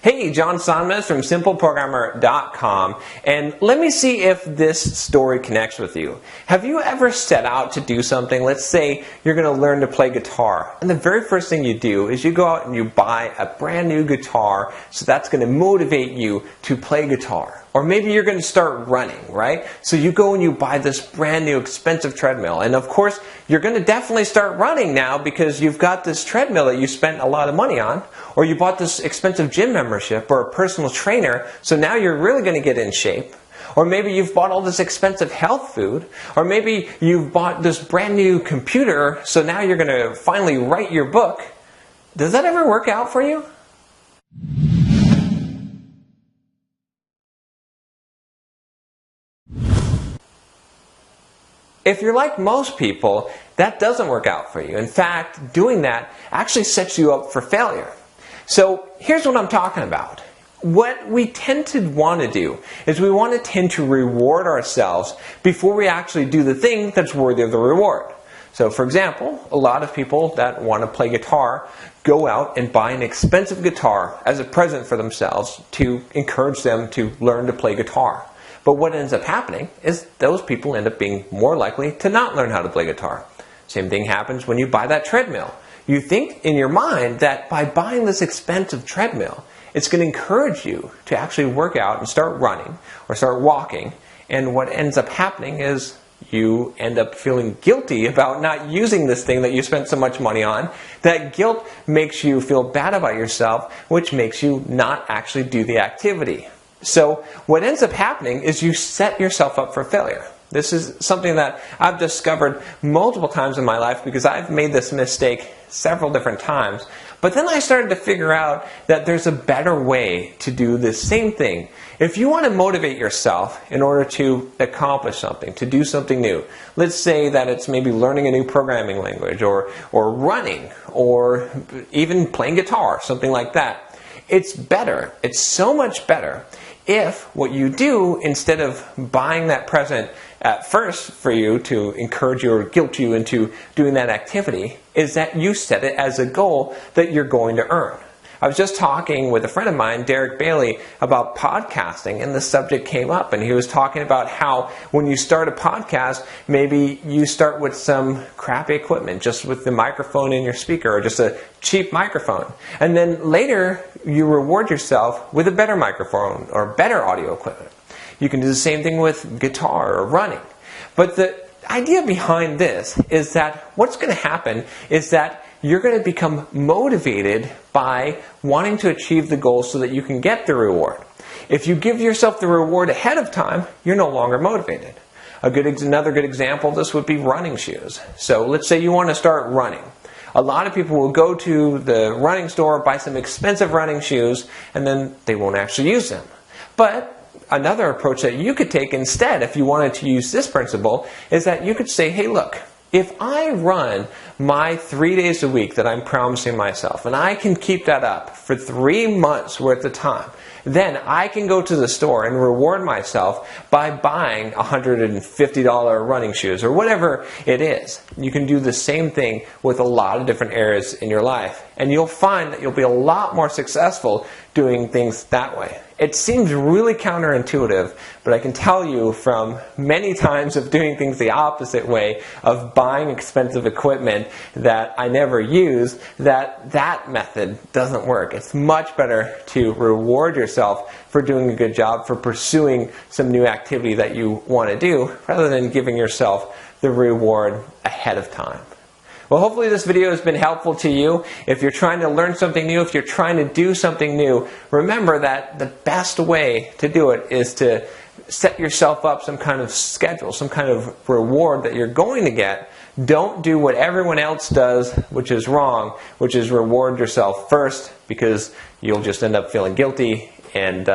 Hey, John Sonmez from simpleprogrammer.com, and let me see if this story connects with you. Have you ever set out to do something? Let's say you're going to learn to play guitar, and the very first thing you do is you go out and you buy a brand new guitar, so that's going to motivate you to play guitar. Or maybe you're going to start running, right? So you go and you buy this brand new expensive treadmill. And of course, you're going to definitely start running now because you've got this treadmill that you spent a lot of money on. Or you bought this expensive gym membership or a personal trainer. So now you're really going to get in shape. Or maybe you've bought all this expensive health food. Or maybe you've bought this brand new computer. So now you're going to finally write your book. Does that ever work out for you? If you're like most people, that doesn't work out for you. In fact, doing that actually sets you up for failure. So here's what I'm talking about. What we tend to want to do is we want to tend to reward ourselves before we actually do the thing that's worthy of the reward. So for example, a lot of people that want to play guitar go out and buy an expensive guitar as a present for themselves to encourage them to learn to play guitar. But what ends up happening is those people end up being more likely to not learn how to play guitar. Same thing happens when you buy that treadmill. You think in your mind that by buying this expensive treadmill, it's going to encourage you to actually work out and start running or start walking. And what ends up happening is you end up feeling guilty about not using this thing that you spent so much money on. That guilt makes you feel bad about yourself, which makes you not actually do the activity. So what ends up happening is you set yourself up for failure. This is something that I've discovered multiple times in my life because I've made this mistake several different times. But then I started to figure out that there's a better way to do this same thing. If you want to motivate yourself in order to accomplish something, to do something new, let's say that it's maybe learning a new programming language or running or even playing guitar, something like that. It's better, it's so much better if what you do, instead of buying that present at first for you to encourage you or guilt you into doing that activity, is that you set it as a goal that you're going to earn. I was just talking with a friend of mine, Derek Bailey, about podcasting, and the subject came up, and he was talking about how when you start a podcast, maybe you start with some crappy equipment, just with the microphone in your speaker, or just a cheap microphone. And then later, you reward yourself with a better microphone or better audio equipment. You can do the same thing with guitar or running. But the idea behind this is that what's going to happen is that you're going to become motivated by wanting to achieve the goal so that you can get the reward. If you give yourself the reward ahead of time, you're no longer motivated. Another good example of this would be running shoes. So let's say you want to start running. A lot of people will go to the running store, buy some expensive running shoes, and then they won't actually use them. But another approach that you could take instead, if you wanted to use this principle, is that you could say, hey, look, if I run my 3 days a week that I'm promising myself, and I can keep that up for 3 months worth of time, then I can go to the store and reward myself by buying $150 running shoes or whatever it is. You can do the same thing with a lot of different areas in your life, and you'll find that you'll be a lot more successful doing things that way. It seems really counterintuitive, but I can tell you from many times of doing things the opposite way, of buying expensive equipment that I never use, that method doesn't work. It's much better to reward yourself for doing a good job, for pursuing some new activity that you want to do, rather than giving yourself the reward ahead of time. Well, hopefully this video has been helpful to you. If you're trying to learn something new, if you're trying to do something new, remember that the best way to do it is to set yourself up some kind of schedule, some kind of reward that you're going to get. Don't do what everyone else does, which is wrong, which is reward yourself first, because you'll just end up feeling guilty and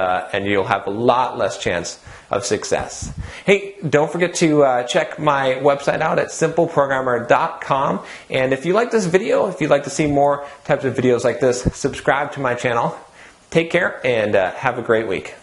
you'll have a lot less chance of success. Hey, don't forget to check my website out at simpleprogrammer.com. And if you like this video, if you'd like to see more types of videos like this, subscribe to my channel. Take care and have a great week.